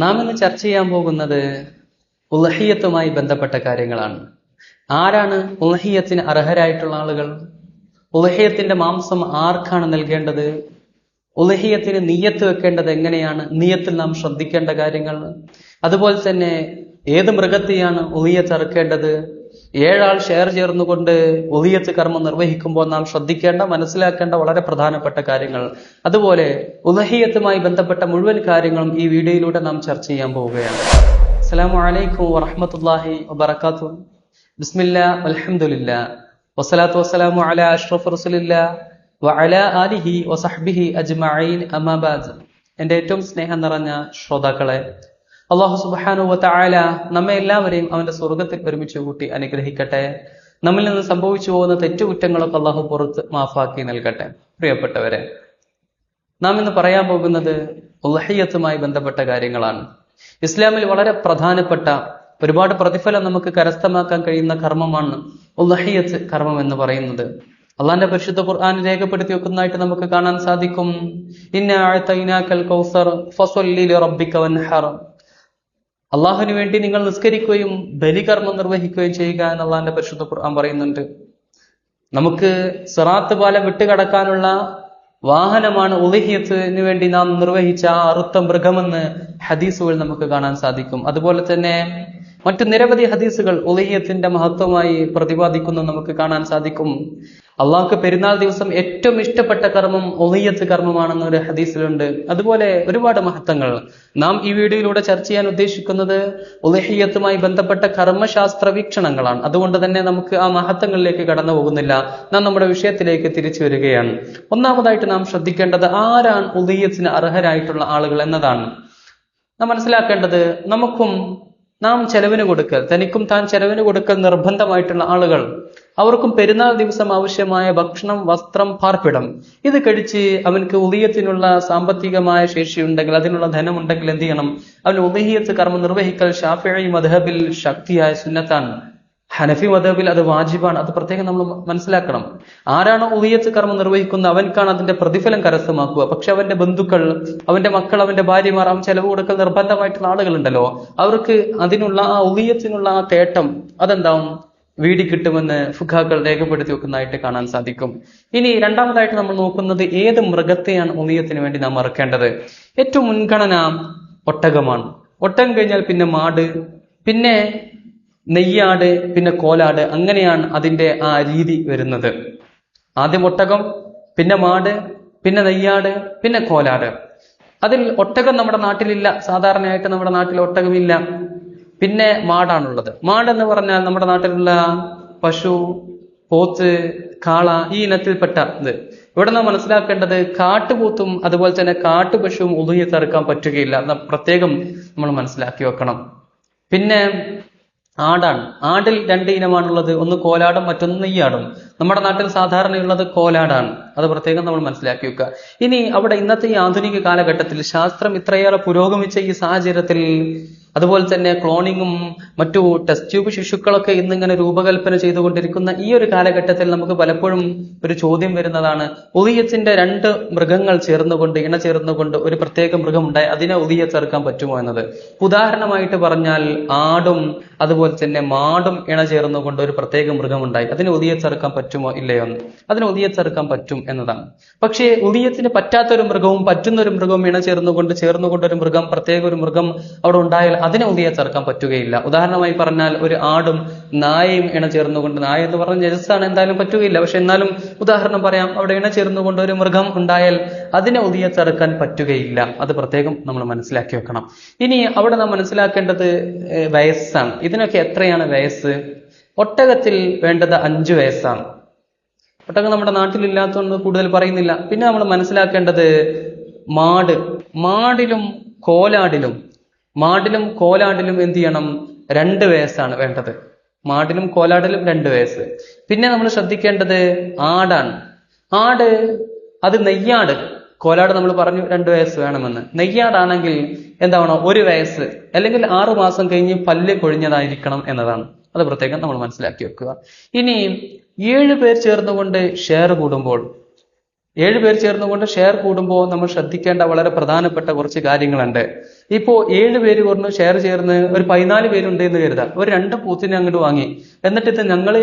നാം ഇന്ന് ചർച്ച ചെയ്യാൻ പോകുന്നത് ഉളഹിയത്തുമായി ബന്ധപ്പെട്ട കാര്യങ്ങളാണ്. ആരാണ് ഉളഹിയത്തിന് അർഹരായിട്ടുള്ള ആളുകൾ? ഉളഹിയത്തിന്റെ മാംസം ആർക്കാണ് നൽകേണ്ടത്? ഉളഹിയത്തിന് നിയ്യത്ത് വെക്കേണ്ടത് എങ്ങനെയാണ്? നിയ്യത്തിൽ നാം ശ്രദ്ധിക്കേണ്ട കാര്യങ്ങൾ. അതുപോലെ തന്നെ ഏത് മൃഗത്തെയാണ് ഉളിയത്ത് അറുക്കേണ്ടത്? 7 ആൾ ഷെയർ ചേർന്നുകൊണ്ട് ഉളിയത്ത് കർമ്മം നിർവഹിക്കുമ്പോൾ നാം ശ്രദ്ധിക്കേണ്ട, മനസ്സിലാക്കേണ്ട വളരെ പ്രധാനപ്പെട്ട കാര്യങ്ങൾ. അതുപോലെ ഉളഹിയത്തുമായി ബന്ധപ്പെട്ട മുഴുവൻ കാര്യങ്ങളും ഈ വീഡിയോയിലൂടെ നാം ചർച്ച ചെയ്യാൻ പോവുകയാണ്. അസ്സലാമു അലൈക്കും വറഹ്മത്തുള്ളാഹി വബറകാതുഹു. ബിസ്മില്ലാ വൽഹംദുലില്ലാ വസ്സലാത്തു വസ്സലാമു അലാ അഷ്റഫി റസൂലില്ലാ വഅലാ ആലിഹി വസഹ്ബിഹി അജ്മഈൻ അമ്മാ ബഅദ്. എൻ്റെ ഏറ്റവും സ്നേഹം നിറഞ്ഞ ശ്രോതാക്കളെ, അല്ലാഹു സുബ്ഹാനഹു വ തആല നമ്മെ എല്ലാവരെയും അവന്റെ സ്വർഗ്ഗത്തിൽ ഒരുമിച്ച് കൂട്ടി അനുഗ്രഹിക്കട്ടെ. നമ്മിൽ നിന്ന് സംഭവിച്ചു പോകുന്ന തെറ്റുകുറ്റങ്ങളൊക്കെ അല്ലാഹു പുറത്ത് മാഫാക്കി നൽകട്ടെ. പ്രിയപ്പെട്ടവരെ, നാം ഇന്ന് പറയാൻ പോകുന്നത് ഉളഹിയത്തുമായി ബന്ധപ്പെട്ട കാര്യങ്ങളാണ്. ഇസ്ലാമിൽ വളരെ പ്രധാനപ്പെട്ട, ഒരുപാട് പ്രതിഫലം നമുക്ക് കരസ്ഥമാക്കാൻ കഴിയുന്ന കർമ്മമാണ് ഉളഹിയത്ത് കർമ്മം എന്ന് പറയുന്നത്. അള്ളാന്റെ പരിശുദ്ധ ഖുർആൻ രേഖപ്പെടുത്തി വെക്കുന്നതായിട്ട് നമുക്ക് കാണാൻ സാധിക്കും. ഇന്നാ അഅതൈനാകൽ കൗസർ ഫസല്ലി ലിറബ്ബിക വൻഹർ. അള്ളാഹുവിന് വേണ്ടി നിങ്ങൾ നിസ്കരിക്കുകയും ബലികർമ്മം നിർവഹിക്കുകയും ചെയ്യുക എന്ന് അള്ളാന്റെ പരിശുദ്ധ ഖുർആൻ പറയുന്നുണ്ട്. നമുക്ക് സിറാത്ത് പാലം വിട്ടുകടക്കാനുള്ള വാഹനമാണ് ഉളഹിയത്തിന് വേണ്ടി നാം നിർവഹിച്ച ആ അറുത്ത മൃഗമെന്ന് ഹദീസുകൾ നമുക്ക് കാണാൻ സാധിക്കും. അതുപോലെ തന്നെ മറ്റു നിരവധി ഹദീസുകൾ ഉളഹിയത്തിന്റെ മഹത്വമായി പ്രതിപാദിക്കുന്നു നമുക്ക് കാണാൻ സാധിക്കും. അള്ളാഹ്ക്ക് പെരുന്നാൾ ദിവസം ഏറ്റവും ഇഷ്ടപ്പെട്ട കർമ്മം ഉളഹിയത്ത് കർമ്മമാണെന്ന് ഒരു ഹദീസിലുണ്ട്. അതുപോലെ ഒരുപാട് മഹത്വങ്ങൾ. നാം ഈ വീഡിയോയിലൂടെ ചർച്ച ചെയ്യാൻ ഉദ്ദേശിക്കുന്നത് ഉളഹിയത്തുമായി ബന്ധപ്പെട്ട കർമ്മശാസ്ത്ര വീക്ഷണങ്ങളാണ്. അതുകൊണ്ട് തന്നെ നമുക്ക് ആ മഹത്വങ്ങളിലേക്ക് കടന്നു പോകുന്നില്ല. നാം നമ്മുടെ വിഷയത്തിലേക്ക് തിരിച്ചു വരികയാണ്. ഒന്നാമതായിട്ട് നാം ശ്രദ്ധിക്കേണ്ടത് ആരാണ് ഉളഹിയത്തിന് അർഹരായിട്ടുള്ള ആളുകൾ എന്നതാണ്. നാം മനസ്സിലാക്കേണ്ടത്, നാം ചെലവിന് കൊടുക്കൽ, തനിക്കും താൻ ചെലവിന് കൊടുക്കൽ നിർബന്ധമായിട്ടുള്ള ആളുകൾ, അവർക്കും പെരുന്നാൾ ദിവസം ആവശ്യമായ ഭക്ഷണം, വസ്ത്രം, പാർപ്പിടം ഇത് കഴിച്ച് അവനക്ക് ഉളഹിയത്തിനുള്ള സാമ്പത്തികമായ ശേഷിയുണ്ടെങ്കിൽ, അതിനുള്ള ധനമുണ്ടെങ്കിൽ എന്ത് ചെയ്യണം? അവൻ ഉളഹിയത്ത് കർമ്മം നിർവഹിക്കൽ ശാഫിഈ മദ്ഹബിൽ ശക്തിയായ സുന്നത്താണ്. ഹനഫി മദ്ഹബിൽ അത് വാജിബാണ്. അത് പ്രത്യേകം നമ്മൾ മനസ്സിലാക്കണം. ആരാണോ ഉളഹിയത്ത് കർമ്മം നിർവഹിക്കുന്നത് അവൻക്കാണ് അതിന്റെ പ്രതിഫലം കരസ്ഥമാക്കുക. പക്ഷെ അവന്റെ ബന്ധുക്കൾ, അവന്റെ മക്കൾ, അവന്റെ ഭാര്യമാർ, അവൻ ചെലവ് കൊടുക്കൽ നിർബന്ധമായിട്ടുള്ള ആളുകളുണ്ടല്ലോ, അവർക്ക് അതിനുള്ള ആ ഉളഹിയത്തിനുള്ള ആ തേട്ടം അതെന്താവും? വീടി കിട്ടുമെന്ന് ഫുഖാക്കൾ രേഖപ്പെടുത്തി വെക്കുന്നതായിട്ട് കാണാൻ സാധിക്കും. ഇനി രണ്ടാമതായിട്ട് നമ്മൾ നോക്കുന്നത് ഏത് മൃഗത്തെയാണ് ഉളഹിയത്തിന് വേണ്ടി നാം അറുക്കേണ്ടത്. ഏറ്റവും മുൻഗണന ഒട്ടകമാണ്. ഒട്ടകം കഴിഞ്ഞാൽ പിന്നെ മാട്, പിന്നെ നെയ്യാട്, പിന്നെ കോലാട്. അങ്ങനെയാണ് അതിന്റെ ആ രീതി വരുന്നത്. ആദ്യം ഒട്ടകം, പിന്നെ മാട്, പിന്നെ നെയ്യാട്, പിന്നെ കോലാട്. അതിൽ ഒട്ടകം നമ്മുടെ നാട്ടിലില്ല. സാധാരണയായിട്ട് നമ്മുടെ നാട്ടിൽ ഒട്ടകമില്ല. പിന്നെ മാടാണുള്ളത്. മാടെന്ന് പറഞ്ഞാൽ നമ്മുടെ നാട്ടിലുള്ള പശു, പോത്ത്, കാള, ഈ ഇനത്തിൽപ്പെട്ട ഇത്. ഇവിടെ നാം മനസ്സിലാക്കേണ്ടത്, കാട്ടുപോത്തും അതുപോലെ തന്നെ കാട്ടുപശുവും ഉളഹിയത്ത് അറുക്കാൻ പറ്റുകയില്ല. പ്രത്യേകം നമ്മൾ മനസ്സിലാക്കി വെക്കണം. പിന്നെ ആടാണ്. ആടിൽ 2 ഇനമാണുള്ളത്. ഒന്ന് കോലാടും, മറ്റൊന്ന് നെയ്യാടും. നമ്മുടെ നാട്ടിൽ സാധാരണയുള്ളത് കോലാടാണ്. അത് പ്രത്യേകം നമ്മൾ മനസ്സിലാക്കി വെക്കുക. ഇനി അവിടെ ഇന്നത്തെ ഈ ആധുനിക കാലഘട്ടത്തിൽ ശാസ്ത്രം ഇത്രയേറെ പുരോഗമിച്ച ഈ സാഹചര്യത്തിൽ, അതുപോലെ തന്നെ ക്ലോണിങ്ങും മറ്റു ടെസ്റ്റ് ട്യൂബ് ശിശുക്കളൊക്കെ ഇന്നിങ്ങനെ രൂപകൽപ്പന ചെയ്തുകൊണ്ടിരിക്കുന്ന ഈ ഒരു കാലഘട്ടത്തിൽ നമുക്ക് പലപ്പോഴും ഒരു ചോദ്യം വരുന്നതാണ്, ഉളഹിയത്തിന്റെ 2 മൃഗങ്ങൾ ചേർന്നുകൊണ്ട്, ഇണ ചേർന്നുകൊണ്ട് ഒരു പ്രത്യേക മൃഗം ഉണ്ടായി, അതിനെ ഉളഹിയത്ത് അറുക്കാൻ പറ്റുമോ എന്നത്. ഉദാഹരണമായിട്ട് പറഞ്ഞാൽ ആടും അതുപോലെ തന്നെ മാടും ഇണ ചേർന്നുകൊണ്ട് ഒരു പ്രത്യേക മൃഗം ഉണ്ടായി, അതിന് ഉളഹിയത്ത് അറുക്കാൻ പറ്റുമോ ഇല്ലയോ എന്ന്. അതിന് ഉളഹിയത്ത് അറുക്കാൻ പറ്റും എന്നതാണ്. പക്ഷേ ഉളഹിയത്തിന് പറ്റാത്തൊരു മൃഗവും പറ്റുന്നൊരു മൃഗവും ഇണ ചേർന്നുകൊണ്ട് ഒരു മൃഗം, പ്രത്യേക ഒരു മൃഗം അവിടെ ഉണ്ടായാൽ അതിനെ ഉളഹിയത്ത് അറുക്കാൻ പറ്റുകയില്ല. ഉദാഹരണമായി പറഞ്ഞാൽ ഒരു ആടും നായയും ഇണ ചേർന്നുകൊണ്ട്, നായ എന്ന് പറഞ്ഞ ജനസാണ്, എന്തായാലും പറ്റുകയില്ല. പക്ഷെ എന്നാലും ഉദാഹരണം പറയാം, അവിടെ ഇണ ചേർന്നുകൊണ്ട് ഒരു മൃഗം ഉണ്ടായാൽ അതിനെ ഉളഹിയത്ത് അറുക്കാൻ പറ്റുകയില്ല. അത് പ്രത്യേകം നമ്മൾ മനസ്സിലാക്കി വെക്കണം. ഇനി അവിടെ നാം മനസ്സിലാക്കേണ്ടത് വയസ്സാണ്. ഇതിനൊക്കെ എത്രയാണ് വയസ്സ്? ഒട്ടകത്തിൽ വേണ്ടത് 5 വയസ്സാണ്. ഒട്ടകം നമ്മുടെ നാട്ടിലില്ലാത്തതുകൊണ്ട് കൂടുതൽ പറയുന്നില്ല. പിന്നെ നമ്മൾ മനസ്സിലാക്കേണ്ടത് മാടിലും കോലാടിലും എന്ത് ചെയ്യണം? 2 വയസ്സാണ് വേണ്ടത്. മാടിലും കോലാടിലും 2 വയസ്സ്. പിന്നെ നമ്മൾ ശ്രദ്ധിക്കേണ്ടത് ആടാണ്. ആട് അത് നെയ്യാട്. കോലാട് നമ്മൾ പറഞ്ഞു 2 വയസ്സ് വേണമെന്ന്. നെയ്യാടാണെങ്കിൽ എന്താവണം? 1 വയസ്സ് അല്ലെങ്കിൽ 6 മാസം കഴിഞ്ഞ് പല്ല് കൊഴിഞ്ഞതായിരിക്കണം എന്നതാണ്. അത് പ്രത്യേകം നമ്മൾ മനസ്സിലാക്കി വെക്കുക. ഇനി 7 പേർ ചേർന്നുകൊണ്ട് ഷെയർ കൂടുമ്പോൾ 7 പേർ ചേർന്നുകൊണ്ട് ഷെയർ കൂടുമ്പോൾ നമ്മൾ ശ്രദ്ധിക്കേണ്ട വളരെ പ്രധാനപ്പെട്ട കുറച്ച് കാര്യങ്ങളുണ്ട്. ഇപ്പോ 7 പേര് പറഞ്ഞു ഷെയർ ചേർന്ന് ഒരു 14 പേരുണ്ട് എന്ന് കരുതാം. ഒരു 2 പോത്തിനെ അങ്ങോട്ട് വാങ്ങി, എന്നിട്ട് ഇത് ഞങ്ങള്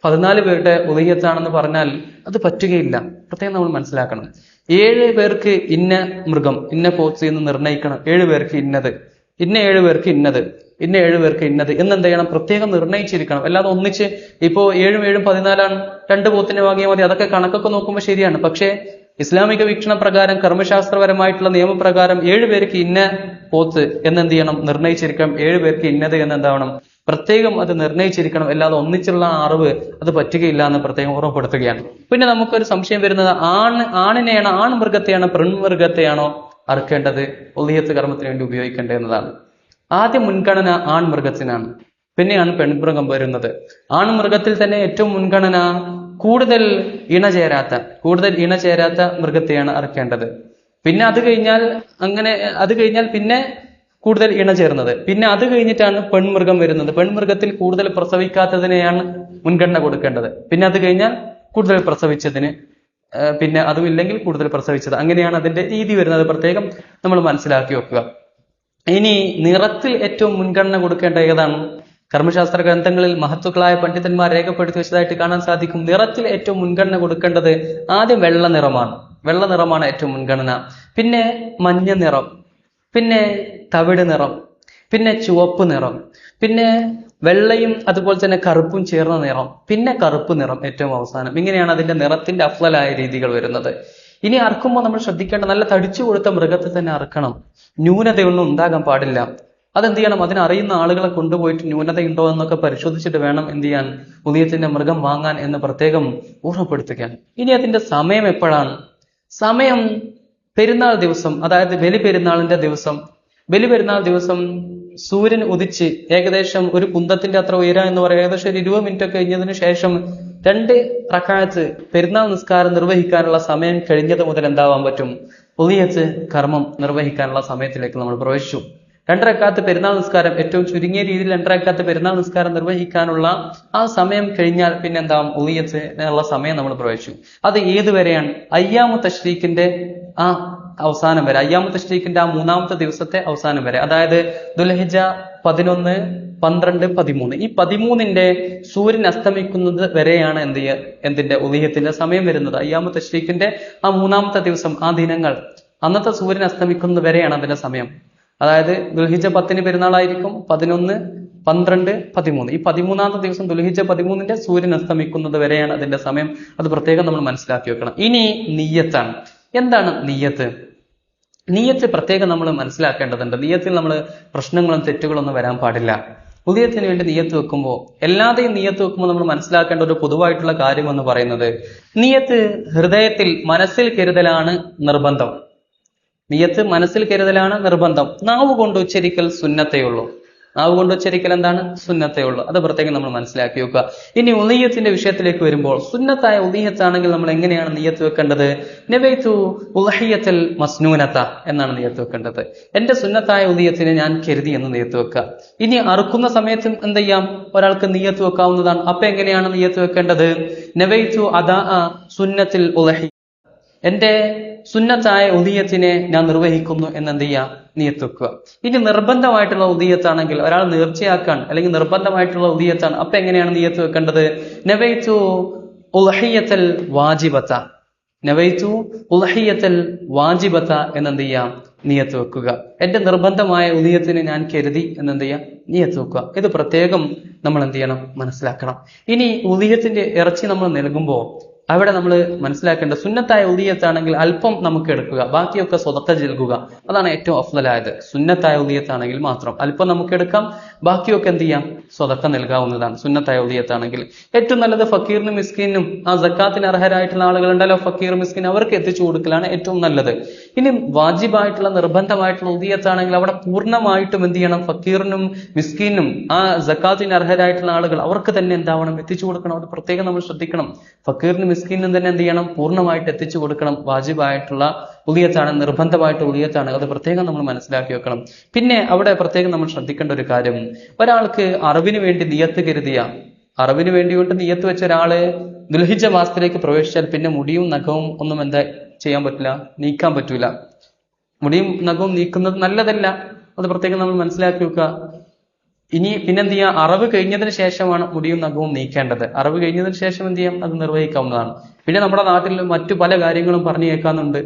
14 പേരുടെ ഉദയത്താണെന്ന് പറഞ്ഞാൽ അത് പറ്റുകയില്ല. പ്രത്യേകം നമ്മൾ മനസ്സിലാക്കണം. 7 പേർക്ക് ഇന്ന മൃഗം, ഇന്ന പോത്ത് എന്ന് നിർണ്ണയിക്കണം. 7 പേർക്ക് ഇന്നത്, ഇന്ന 7 പേർക്ക് ഇന്നത്, ഇന്ന 7 പേർക്ക് ഇന്നത് എന്നെന്ത് ചെയ്യണം? പ്രത്യേകം നിർണ്ണയിച്ചിരിക്കണം. അല്ലാതെ ഒന്നിച്ച് ഇപ്പോ 7 7 14 2 പോത്തിനെ വാങ്ങിയാൽ മതി. അതൊക്കെ കണക്കൊക്കെ നോക്കുമ്പോൾ ശരിയാണ്. പക്ഷേ ഇസ്ലാമിക വീക്ഷണ പ്രകാരം, കർമ്മശാസ്ത്രപരമായിട്ടുള്ള നിയമപ്രകാരം 7 പേർക്ക് ഇന്ന പോത്ത് എന്നെന്ത് ചെയ്യണം? നിർണ്ണയിച്ചിരിക്കണം. 7 പേർക്ക് ഇന്നത് എന്നെന്താവണം? പ്രത്യേകം അത് നിർണ്ണയിച്ചിരിക്കണം. അല്ലാതെ ഒന്നിച്ചുള്ള അറിവ് അത് പറ്റുകയില്ല എന്ന് പ്രത്യേകം ഓർമ്മപ്പെടുത്തുകയാണ്. പിന്നെ നമുക്കൊരു സംശയം വരുന്നത്, ആണിനെയാണോ, മൃഗത്തെയാണോ, പെൺമൃഗത്തെയാണോ അറുക്കേണ്ടത് ഉളിയത്ത് കർമ്മത്തിന് വേണ്ടി ഉപയോഗിക്കേണ്ടത് എന്നതാണ്. ആദ്യം മുൻഗണന ആൺമൃഗത്തിനാണ്, പിന്നെയാണ് പെൺമൃഗം വരുന്നത്. ആൺമൃഗത്തിൽ തന്നെ ഏറ്റവും മുൻഗണന കൂടുതൽ ഇണചേരാത്ത മൃഗത്തെയാണ് അറുക്കേണ്ടത്. പിന്നെ അത് കഴിഞ്ഞാൽ പിന്നെ കൂടുതൽ ഇണ ചേർന്നത്, പിന്നെ അത് കഴിഞ്ഞിട്ടാണ് പെൺമൃഗം വരുന്നത്. പെൺമൃഗത്തിൽ കൂടുതൽ പ്രസവിക്കാത്തതിനെയാണ് മുൻഗണന കൊടുക്കേണ്ടത്. പിന്നെ അത് കഴിഞ്ഞാൽ കൂടുതൽ പ്രസവിച്ചതിന്, പിന്നെ അതുമില്ലെങ്കിൽ കൂടുതൽ പ്രസവിച്ചത്. അങ്ങനെയാണ് അതിന്റെ രീതി വരുന്നത്. പ്രത്യേകം നമ്മൾ മനസ്സിലാക്കി വെക്കുക. ഇനി നിറത്തിൽ ഏറ്റവും മുൻഗണന കൊടുക്കേണ്ട ഏതാണ്? കർമ്മശാസ്ത്ര ഗ്രന്ഥങ്ങളിൽ മഹത്തുക്കളായ പണ്ഡിതന്മാർ രേഖപ്പെടുത്തി വെച്ചതായിട്ട് കാണാൻ സാധിക്കും. നിറത്തിൽ ഏറ്റവും മുൻഗണന കൊടുക്കേണ്ടത് ആദ്യം വെള്ള നിറമാണ് ഏറ്റവും മുൻഗണന. പിന്നെ മഞ്ഞ നിറം, പിന്നെ തവിട് നിറം, പിന്നെ ചുവപ്പ് നിറം, പിന്നെ വെള്ളയും അതുപോലെ തന്നെ കറുപ്പും ചേർന്ന നിറം, പിന്നെ കറുപ്പ് നിറം ഏറ്റവും അവസാനം. ഇങ്ങനെയാണ് അതിന്റെ നിറത്തിന്റെ അഫ്ളലായ രീതികൾ വരുന്നത്. ഇനി അറുക്കുമ്പോൾ നമ്മൾ ശ്രദ്ധിക്കേണ്ട, നല്ല തടിച്ചു കൊടുത്ത മൃഗത്തെ തന്നെ അറുക്കണം. ന്യൂനതയൊന്നും ഉണ്ടാകാൻ പാടില്ല. അതെന്ത് ചെയ്യണം? അതിനറിയുന്ന ആളുകളെ കൊണ്ടുപോയിട്ട് ന്യൂനതയുണ്ടോ എന്നൊക്കെ പരിശോധിച്ചിട്ട് വേണം എന്ത് ചെയ്യാൻ? ഉദയത്തിന്റെ മൃഗം വാങ്ങാൻ എന്ന് പ്രത്യേകം ഓർമ്മപ്പെടുത്തുകയാണ്. ഇനി അതിന്റെ സമയം എപ്പോഴാണ്? സമയം പെരുന്നാൾ ദിവസം, അതായത് ബലിപെരുന്നാളിന്റെ ദിവസം. ബലിപെരുന്നാൾ ദിവസം സൂര്യൻ ഉദിച്ച് ഏകദേശം ഒരു കുന്തത്തിന്റെ അത്ര ഉയരം എന്ന് പറയുക, ഏകദേശം ഒരു 20 മിനിറ്റ് കഴിഞ്ഞതിന് ശേഷം 2 റക്അത്ത് പെരുന്നാൾ നിസ്കാരം നിർവഹിക്കാനുള്ള സമയം കഴിഞ്ഞത് മുതൽ എന്താവാൻ പറ്റും? ഉളിയത്ത് കർമ്മം നിർവഹിക്കാനുള്ള സമയത്തിലേക്ക് നമ്മൾ പ്രവേശിച്ചു. 2 റക്അത്ത് പെരുന്നാൾ നിസ്കാരം, ഏറ്റവും ചുരുങ്ങിയ രീതിയിൽ 2 റക്അത്ത് പെരുന്നാൾ നിസ്കാരം നിർവഹിക്കാനുള്ള ആ സമയം കഴിഞ്ഞാൽ പിന്നെ എന്താവും? ഉളിയത്തിനുള്ള സമയം നമ്മൾ പ്രവേശിച്ചു. അത് ഏതുവരെയാണ്? അയ്യാമു തശ്രീഖിന്റെ ആ അവസാനം വരെ, അയ്യാമു തശ്രീഖിന്റെ ആ 3ാമത്തെ ദിവസത്തെ അവസാനം വരെ, അതായത് ദുൽഹിജ്ജ 11, 12, 13. ഈ 13ന്റെ സൂര്യൻ അസ്തമിക്കുന്നത് വരെയാണ് എന്തിന്റെ ഉളിയത്തിന്റെ സമയം വരുന്നത്. അയ്യാമു തശ്രീഖിന്റെ ആ 3ാമത്തെ ദിവസം, ആ ദിനങ്ങൾ, അന്നത്തെ സൂര്യൻ അസ്തമിക്കുന്നത് വരെയാണ് അതിന്റെ സമയം. അതായത് ദുൽഹിജ്ജ 10 പെരുന്നാളായിരിക്കും, 11, 12, 13. ഈ 13ാമത്തെ ദിവസം ദുൽഹിജ്ജ 13ന്റെ സൂര്യൻ അസ്തമിക്കുന്നത് വരെയാണ് അതിന്റെ സമയം. അത് പ്രത്യേകം നമ്മൾ മനസ്സിലാക്കി വെക്കണം. ഇനി നിയ്യത്താണ്. എന്താണ് നിയ്യത്ത്? നിയ്യത്ത് പ്രത്യേകം നമ്മൾ മനസ്സിലാക്കേണ്ടതുണ്ട്. നിയ്യത്തിൽ നമ്മൾ പ്രശ്നങ്ങളും തെറ്റുകളൊന്നും വരാൻ പാടില്ല. ഉദയത്തിന് വേണ്ടി നിയ്യത്ത് വെക്കുമ്പോൾ, എല്ലാതെയും നിയ്യത്ത് വെക്കുമ്പോൾ നമ്മൾ മനസ്സിലാക്കേണ്ട ഒരു പൊതുവായിട്ടുള്ള കാര്യം എന്ന് പറയുന്നത്, നിയ്യത്ത് ഹൃദയത്തിൽ, മനസ്സിൽ കരുതലാണ് നിർബന്ധം. നിയ്യത്ത് മനസ്സിൽ കരുതലാണ് നിർബന്ധം. നാവ് കൊണ്ട് ഉച്ചരിക്കൽ സുന്നത്തേ ഉള്ളൂ. നാവ് കൊണ്ട് ഉച്ചരിക്കൽ എന്താണ്? സുന്നത്തേ ഉള്ളൂ. അത് പ്രത്യേകം നമ്മൾ മനസ്സിലാക്കി വെക്കുക. ഇനി ഉളിയത്തിന്റെ വിഷയത്തിലേക്ക് വരുമ്പോൾ, സുന്നത്തായ ഉളിയത്താണെങ്കിൽ നമ്മൾ എങ്ങനെയാണ് നിയ്യത്ത് വെക്കേണ്ടത്? നവൈതു ഉളഹിയത്തൽ മസ്നൂനത്ത എന്നാണ് നിയ്യത്ത് വെക്കേണ്ടത്. എന്റെ സുന്നത്തായ ഉളിയത്തിനെ ഞാൻ കരുതി എന്ന് നിയ്യത്ത് വെക്കുക. ഇനി അറുക്കുന്ന സമയത്ത് എന്ത് ചെയ്യാം? ഒരാൾക്ക് നിയ്യത്ത് വെക്കാവുന്നതാണ്. അപ്പൊ എങ്ങനെയാണ് നിയ്യത്ത് വെക്കേണ്ടത്? നവൈതു അദാ സുന്നത്തിൽ ഉളഹി, എന്റെ സുന്നത്തായ ഉദിയത്തിനെ ഞാൻ നിർവഹിക്കുന്നു എന്നെന്ത് ചെയ്യാം? നിയ്യത്ത് വെക്കുക. ഇനി നിർബന്ധമായിട്ടുള്ള ഉദിയത്താണെങ്കിൽ, ഒരാൾ നേർച്ചയാക്കാൻ അല്ലെങ്കിൽ നിർബന്ധമായിട്ടുള്ള ഉദിയത്താണ്, അപ്പൊ എങ്ങനെയാണ് നിയ്യത്ത് വെക്കേണ്ടത്? നവൈതു ഉളഹിയത്തൽ വാജിബത്ത, നവൈതു ഉളഹിയത്തൽ വാജിബത്ത എന്നെന്ത് ചെയ്യാം? നിയ്യത്ത് വെക്കുക. എന്റെ നിർബന്ധമായ ഉദിയത്തിന് ഞാൻ കരുതി എന്നെന്ത് ചെയ്യാം? നിയ്യത്ത് വെക്കുക. ഇത് പ്രത്യേകം നമ്മൾ എന്ത് ചെയ്യണം? മനസ്സിലാക്കണം. ഇനി ഉദിയത്തിന്റെ ഇറച്ചി നമ്മൾ നൽകുമ്പോൾ അവിടെ നമ്മൾ മനസ്സിലാക്കേണ്ട, സുന്നത്തായ ഉദിയത്താണെങ്കിൽ അല്പം നമുക്ക് എടുക്കുക, ബാക്കിയൊക്കെ സ്വതക്ക നൽകുക. അതാണ് ഏറ്റവും അഫ്ളലായത്. സുന്നത്തായ ഉദിയത്താണെങ്കിൽ മാത്രം അല്പം നമുക്ക് എടുക്കാം, ബാക്കിയൊക്കെ എന്ത് ചെയ്യാം? സ്വതക്ക നൽകാവുന്നതാണ് സുന്നത്തായ ഉദിയത്താണെങ്കിൽ. ഏറ്റവും നല്ലത് ഫക്കീറിനും മിസ്കീനും, ആ സക്കാത്തിന് അർഹരായിട്ടുള്ള ആളുകളുണ്ടല്ലോ, ഫക്കീർ മിസ്കീൻ, അവർക്ക് എത്തിച്ചു കൊടുക്കലാണ് ഏറ്റവും നല്ലത്. ഇനി വാജിബായിട്ടുള്ള നിർബന്ധമായിട്ടുള്ള ഉദിയത്താണെങ്കിൽ അവിടെ പൂർണ്ണമായിട്ടും എന്ത് ചെയ്യണം? ഫക്കീറിനും മിസ്കീനും, ആ സക്കാത്തിന് അർഹരായിട്ടുള്ള ആളുകൾ, അവർക്ക് തന്നെ എന്താവണം? എത്തിച്ചു കൊടുക്കണം. അത് പ്രത്യേകം നമ്മൾ ശ്രദ്ധിക്കണം. ഫക്കീറിനും മിസ്കീനും തന്നെ എന്ത് ചെയ്യണം? പൂർണ്ണമായിട്ട് എത്തിച്ചു കൊടുക്കണം. വാജിബായിട്ടുള്ള ഉളിയത്താണ്, നിർബന്ധമായിട്ട് ഉളിയത്താണ്. അത് പ്രത്യേകം നമ്മൾ മനസ്സിലാക്കി വെക്കണം. പിന്നെ അവിടെ പ്രത്യേകം നമ്മൾ ശ്രദ്ധിക്കേണ്ട ഒരു കാര്യം, ഒരാൾക്ക് അറിവിന് വേണ്ടി നിയ്യത്ത് കരുതിയ, അറിവിന് വേണ്ടി കൊണ്ട് നിയ്യത്ത് വെച്ച ഒരാള് ദുൽഹിജ്ജ മാസത്തിലേക്ക് പ്രവേശിച്ചാൽ പിന്നെ മുടിയും നഖവും ഒന്നും എന്താ ചെയ്യാൻ പറ്റില്ല, നീക്കാൻ പറ്റൂല. മുടിയും നഖവും നീക്കുന്നത് നല്ലതല്ല, അത് പ്രത്യേകം നമ്മൾ മനസ്സിലാക്കി വെക്കുക. ഇനി പിന്നെന്ത് ചെയ്യാം, അറവ് കഴിഞ്ഞതിന് ശേഷമാണ് മുടിയും നഖവും നീക്കേണ്ടത്. അറവ് കഴിഞ്ഞതിന് ശേഷം എന്ത് ചെയ്യാം, അത് നിർവഹിക്കാവുന്നതാണ്. പിന്നെ നമ്മുടെ നാട്ടിൽ മറ്റു പല കാര്യങ്ങളും പറഞ്ഞു കേൾക്കാനുണ്ട്.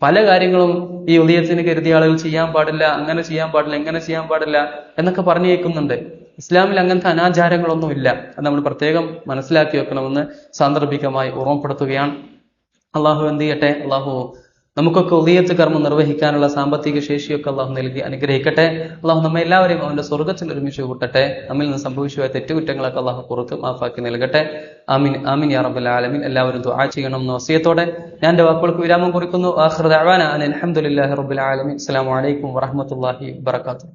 പല കാര്യങ്ങളും ഈ ഉദയത്തിന് കരുതിയ ആളുകൾ ചെയ്യാൻ പാടില്ല, അങ്ങനെ ചെയ്യാൻ പാടില്ല, എങ്ങനെ ചെയ്യാൻ പാടില്ല എന്നൊക്കെ പറഞ്ഞു കേൾക്കുന്നുണ്ട്. ഇസ്ലാമിൽ അങ്ങനത്തെ അനാചാരങ്ങളൊന്നുമില്ല. അത് നമ്മൾ പ്രത്യേകം മനസ്സിലാക്കി വെക്കണമെന്ന് സാന്ദർഭികമായി ഓർമ്മപ്പെടുത്തുകയാണ്. അള്ളാഹു എന്ത് ചെയ്യട്ടെ, അള്ളാഹു നമുക്കൊക്കെ ഉദയത്ത് കർമ്മം നിർവഹിക്കാനുള്ള സാമ്പത്തിക ശേഷിയൊക്കെ അള്ളാഹു നൽകി അനുഗ്രഹിക്കട്ടെ. അള്ളാഹു നമ്മെ എല്ലാവരെയും അവന്റെ സ്വർഗ്ഗത്തിൽ ഒരുമിച്ച് കൂട്ടട്ടെ. നമ്മിൽ നിന്ന് സംഭവിച്ചുപോയ തെറ്റുകുറ്റങ്ങളൊക്കെ അള്ളാഹു പുറത്ത് മാഫാക്കി നൽകട്ടെ. ആമീൻ ആമീൻ യാ റബ്ബൽ ആലമീൻ. എല്ലാവരും ദുആ ചെയ്യണം എന്ന വസിയത്തോടെ ഞാൻ എൻ്റെ വാക്കുകൾക്ക് വിരാമം കുറിക്കുന്നു. ആഖിറു ദഅവാന അനിൽ ഹംദുലില്ലാഹി റബ്ബിൽ ആലമീൻ. അസ്സലാമു അലൈക്കും വറഹ്മത്തുള്ളാഹി വബറകാതുഹു.